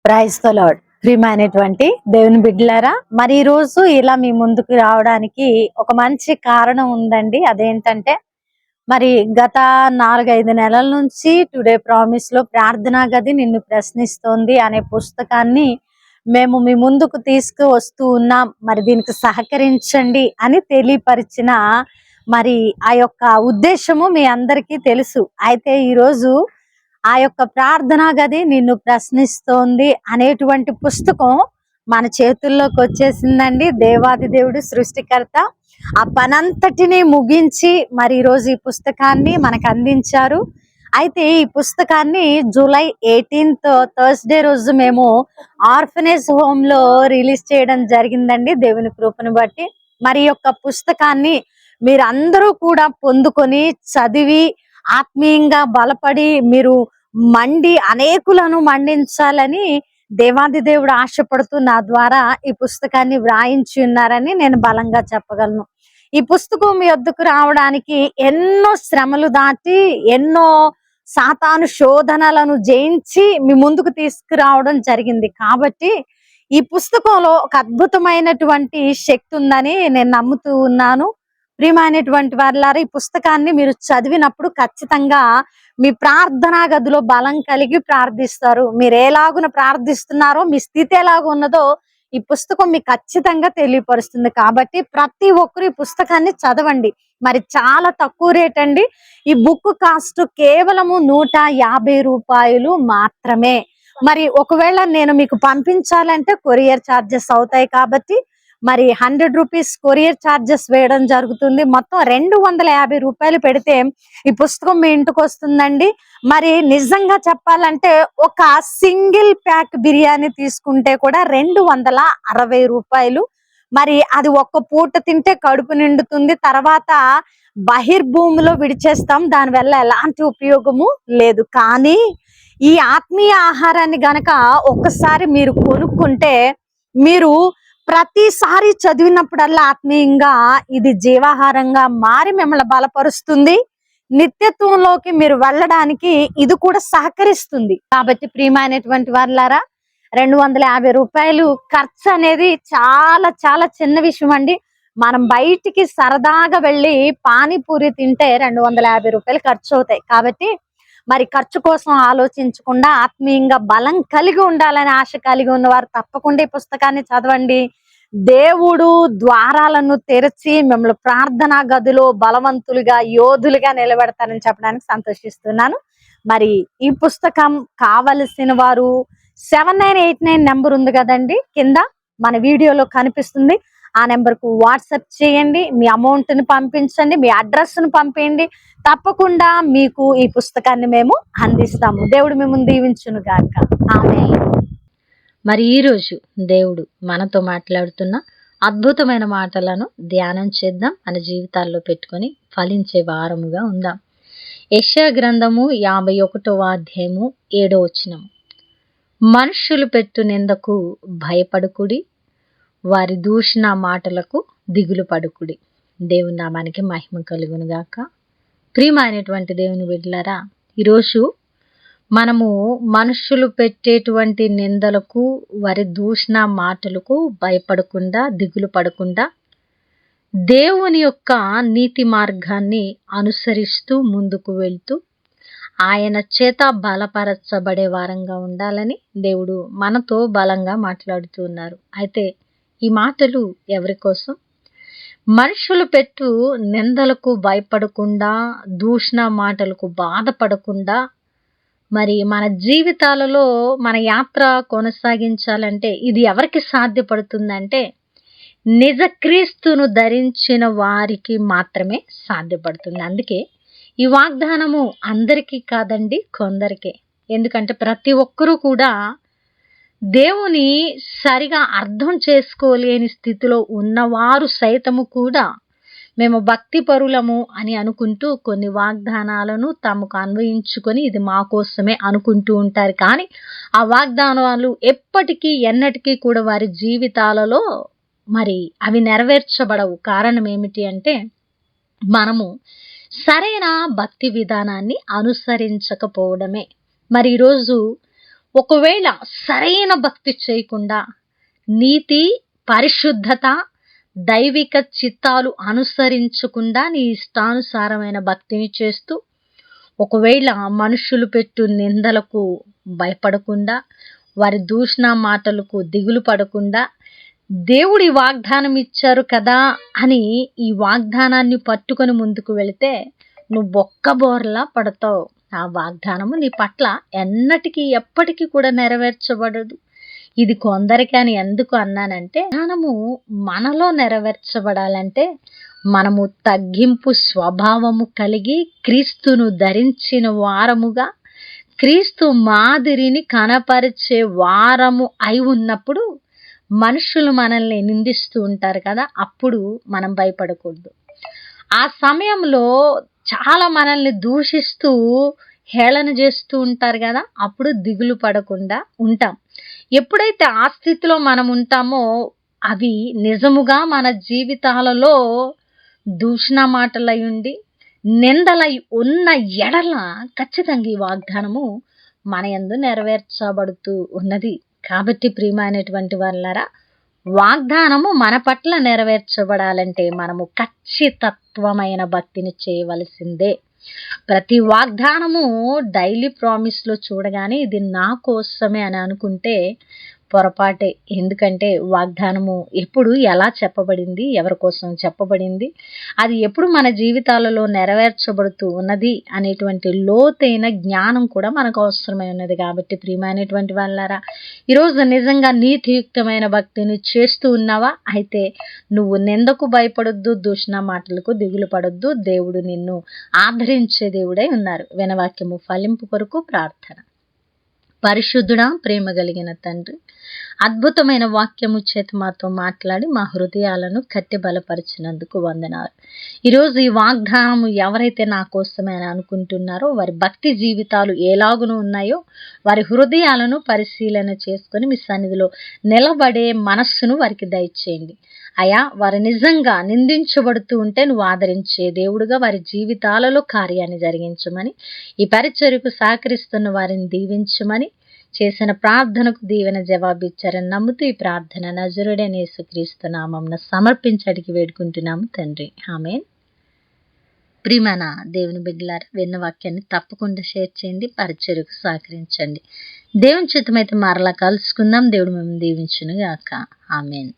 Praise the lord. ప్రియమైనటువంటి దేవుని బిడ్డలారా, మరి ఈ రోజు ఇలా మీ ముందుకు రావడానికి ఒక మంచి కారణం ఉందండి. అదేంటంటే మరి గత 4-5 నెలల నుంచి టుడే ప్రామిస్ లో ప్రార్థనా గది నిన్ను ప్రశ్నిస్తోంది అనే పుస్తకాన్ని మేము మీ ముందుకు తీసుకువస్తూ ఉన్నాం. మరి దీనికి సహకరించండి అని తెలియపరిచిన మరి ఆ యొక్క ఉద్దేశము మీ అందరికీ తెలుసు. అయితే ఈరోజు ఆ యొక్క ప్రార్థనా గది నిన్ను ప్రశ్నిస్తోంది అనేటువంటి పుస్తకం మన చేతుల్లోకి వచ్చేసిందండి. దేవాది దేవుడు సృష్టికర్త ఆ పనంతటిని ముగించి మరి ఈరోజు ఈ పుస్తకాన్ని మనకు అందించారు. అయితే ఈ పుస్తకాన్ని జూలై 18th థర్స్డే రోజు మేము ఆర్ఫనేజ్ హోమ్ లో రిలీజ్ చేయడం జరిగిందండి, దేవుని కృపను బట్టి. మరి ఈ యొక్క పుస్తకాన్ని మీరందరూ కూడా పొందుకొని చదివి ఆత్మీయంగా బలపడి మీరు అనేకులను మండించాలని దేవాది దేవుడు ఆశపడుతూ నా ద్వారా ఈ పుస్తకాన్ని వ్రాయించి ఉన్నారని నేను బలంగా చెప్పగలను. ఈ పుస్తకం మీ వద్దకు రావడానికి ఎన్నో శ్రమలు దాటి ఎన్నో సాతాను శోధనలను జయించి మీ ముందుకు తీసుకురావడం జరిగింది. కాబట్టి ఈ పుస్తకంలో ఒక అద్భుతమైనటువంటి శక్తి ఉందని నేను నమ్ముతూ ఉన్నాను. ప్రియమైనటువంటి వారులారా, ఈ పుస్తకాన్ని మీరు చదివినప్పుడు ఖచ్చితంగా మీ ప్రార్థనా గదిలో బలం కలిగి ప్రార్థిస్తారు. మీరు ఎలాగున ప్రార్థిస్తున్నారో, మీ స్థితి ఎలాగ ఉన్నదో ఈ పుస్తకం మీకు ఖచ్చితంగా తెలియపరుస్తుంది. కాబట్టి ప్రతి ఒక్కరు ఈ పుస్తకాన్ని చదవండి. మరి చాలా తక్కువ రేట్ అండి. ఈ బుక్ కాస్ట్ కేవలము 150 రూపాయలు మాత్రమే. మరి ఒకవేళ నేను మీకు పంపించాలంటే కొరియర్ ఛార్జెస్ అవుతాయి. కాబట్టి మరి 100 రూపీస్ కొరియర్ ఛార్జెస్ వేయడం జరుగుతుంది. మొత్తం 250 రూపాయలు పెడితే ఈ పుస్తకం మీ ఇంటికి వస్తుందండి. మరి నిజంగా చెప్పాలంటే ఒక సింగిల్ ప్యాక్ బిర్యానీ తీసుకుంటే కూడా 260 రూపాయలు. మరి అది ఒక్క పూట తింటే కడుపు నిండుతుంది. తర్వాత బహిర్భూమిలో విడిచేస్తాం, దానివల్ల ఎలాంటి ఉపయోగము లేదు. కానీ ఈ ఆత్మీయ ఆహారాన్ని గనక ఒక్కసారి మీరు కొనుక్కుంటే మీరు ప్రతిసారి చదివినప్పుడల్లా ఆత్మీయంగా ఇది జీవాహారంగా మారి మిమ్మల్ని బలపరుస్తుంది. నిత్యత్వంలోకి మీరు వెళ్ళడానికి ఇది కూడా సహకరిస్తుంది. కాబట్టి ప్రియమైనటువంటి వారులారా, 250 రూపాయలు ఖర్చు అనేది చాలా చాలా చిన్న విషయం అండి. మనం బయటికి సరదాగా వెళ్ళి పానీపూరి తింటే 250 రూపాయలు ఖర్చు అవుతాయి. కాబట్టి మరి ఖర్చు కోసం ఆలోచించకుండా ఆత్మీయంగా బలం కలిగి ఉండాలని ఆశ కలిగి ఉన్నవారు తప్పకుండా ఈ పుస్తకాన్ని చదవండి. దేవుడు ద్వారాలను తెరిచి మిమ్మల్ని ప్రార్థనా గదిలో బలవంతులుగా యోధులుగా నిలబెడతారని చెప్పడానికి సంతోషిస్తున్నాను. మరి ఈ పుస్తకం కావలసిన వారు 7989 నెంబర్ ఉంది కదండి, కింద మన వీడియోలో కనిపిస్తుంది. ఆ నెంబర్ కు వాట్సాప్ చేయండి, మీ అమౌంట్ ని పంపించండి, మీ అడ్రస్ ను పంపేయండి. తప్పకుండా మీకు ఈ పుస్తకాన్ని మేము అందిస్తాము. దేవుడు మిమ్మల్ని దీవించును గాక. ఆమేన్. మరి ఈరోజు దేవుడు మనతో మాట్లాడుతున్న అద్భుతమైన మాటలను ధ్యానం చేద్దాం, మన జీవితాల్లో పెట్టుకొని ఫలించే వారముగా ఉందాం. యెషయా గ్రంథము 51వ అధ్యాయము 7వ వచనము. మనుష్యులు పెట్టు నిందకు భయపడుకుడి, వారి దూషణ మాటలకు దిగులు పడుకుడి. దేవుని నామానికి మహిమ కలుగును గాక. ప్రియమైనటువంటి దేవుని బిడ్డలారా, ఈరోజు మనము మనుషులు పెట్టేటువంటి నిందలకు, వారి దూషణ మాటలకు భయపడకుండా, దిగులు పడకుండా దేవుని యొక్క నీతి మార్గాన్ని అనుసరిస్తూ ముందుకు వెళ్తూ ఆయన చేత బలపరచబడే వారంగా ఉండాలని దేవుడు మనతో బలంగా మాట్లాడుతూ ఉన్నారు. అయితే ఈ మాటలు ఎవరి కోసం? మనుషులు పెట్టు నిందలకు భయపడకుండా, దూషణ మాటలకు బాధపడకుండా మరి మన జీవితాలలో మన యాత్ర కొనసాగించాలంటే ఇది ఎవరికి సాధ్యపడుతుందంటే నిజ క్రీస్తును ధరించిన వారికి మాత్రమే సాధ్యపడుతుంది. అందుకే ఈ వాగ్దానము అందరికీ కాదండి, కొందరికే. ఎందుకంటే ప్రతి ఒక్కరూ కూడా దేవుని సరిగా అర్థం చేసుకోలేని స్థితిలో ఉన్నవారు సైతము కూడా మేము భక్తి పరులము అని అనుకుంటూ కొన్ని వాగ్దానాలను తమకు అన్వయించుకొని ఇది మా కోసమే అనుకుంటూ ఉంటారు. కానీ ఆ వాగ్దానాలు ఎప్పటికీ ఎన్నటికీ కూడా వారి జీవితాలలో మరి అవి నెరవేర్చబడవు. కారణం ఏమిటి అంటే మనము సరైన భక్తి విధానాన్ని అనుసరించకపోవడమే. మరి ఈరోజు ఒకవేళ సరైన భక్తి చేయకుండా నీతి, పరిశుద్ధత, దైవిక చిత్తాలు అనుసరించకుండా నీ ఇష్టానుసారమైన భక్తిని చేస్తూ, ఒకవేళ మనుషులు పెట్టు నిందలకు భయపడకుండా, వారి దూషణ మాటలకు దిగులు పడకుండా, దేవుడి వాగ్దానం ఇచ్చారు కదా అని ఈ వాగ్దానాన్ని పట్టుకొని ముందుకు వెళితే నువ్వు బొక్కబోర్లా పడతావు. ఆ వాగ్దానము నీ పట్ల ఎన్నటికీ ఎప్పటికీ కూడా నెరవేర్చబడదు. ఇది కొందరికి అని ఎందుకు అన్నానంటే, మనము మనలో నెరవేర్చబడాలంటే మనము తగ్గింపు స్వభావము కలిగి క్రీస్తును ధరించిన వారముగా, క్రీస్తు మాదిరిని కనపరిచే వారము అయి ఉన్నప్పుడు మనుషులు మనల్ని నిందిస్తూ ఉంటారు కదా, అప్పుడు మనం భయపడకూడదు. ఆ సమయంలో చాలా మనల్ని దూషిస్తూ హేళన చేస్తూ ఉంటారు కదా, అప్పుడు దిగులు పడకుండా ఉంటాం. ఎప్పుడైతే ఆ స్థితిలో మనం ఉంటామో అవి నిజముగా మన జీవితాలలో దూషణ మాటలై ఉండి నిందలై ఉన్న ఎడల ఖచ్చితంగా ఈ వాగ్దానము మన యందు నెరవేర్చబడుతూ ఉన్నది. కాబట్టి ప్రియమైనటువంటి వాళ్ళారా, వాగ్దానము మన పట్ల నెరవేర్చబడాలంటే మనము ఖచ్చితత్వమైన భక్తిని చేయవలసిందే. ప్రతి వాగ్దానము డైలీ ప్రామిస్లో చూడగానే ఇది నా కోసమే అని అనుకుంటే పొరపాటే. ఎందుకంటే వాగ్దానము ఎప్పుడు ఎలా చెప్పబడింది, ఎవరి కోసం చెప్పబడింది, అది ఎప్పుడు మన జీవితాలలో నెరవేర్చబడుతూ ఉన్నది అనేటువంటి లోతైన జ్ఞానం కూడా మనకు అవసరమై ఉన్నది. కాబట్టి ప్రియమైనటువంటి వాళ్ళారా, ఈరోజు నిజంగా నీతియుక్తమైన భక్తిని చేస్తూ ఉన్నావా? అయితే నువ్వు నిందకు భయపడొద్దు, దూషణ మాటలకు దిగులు పడొద్దు. దేవుడు నిన్ను ఆదరించే దేవుడై ఉన్నారు. వినవాక్యము ఫలింపు కొరకు ప్రార్థన. పరిశుద్ధుడా, ప్రేమ కలిగిన తండ్రి, అద్భుతమైన వాక్యము చేత మాతో మాట్లాడి మా హృదయాలను కట్టి బలపరిచినందుకు వందనాలు. ఈరోజు ఈ వాగ్దానము ఎవరైతే నా కోసమే అని అనుకుంటున్నారో వారి భక్తి జీవితాలు ఎలాగును ఉన్నాయో వారి హృదయాలను పరిశీలన చేసుకొని మీ సన్నిధిలో నిలబడే మనస్సును వారికి దయచేయండి. అయా, వారు నిజంగా నిందించబడుతూ ఉంటే నువ్వు ఆదరించే దేవుడుగా వారి జీవితాలలో కార్యాన్ని జరిగించమని, ఈ పరిచర్యకు సహకరిస్తున్న వారిని దీవించమని, చేసిన ప్రార్థనకు దీవెన జవాబిచ్చారని నమ్ముతూ ఈ ప్రార్థన నజరుడైన యేసుక్రీస్తు నామమున సమర్పించి అడిగి వేడుకుంటున్నాము తండ్రి, ఆమేన్. ప్రియమైన దేవుని బిడ్డలారా, విన్న వాక్యాన్ని తప్పకుండా షేర్ చేయండి, పరిచర్యకు సహకరించండి. దేవుని చిత్తమైతే మరలా కలుసుకుందాం. దేవుడు మిమ్మల్ని దీవించును గాక. ఆమేన్.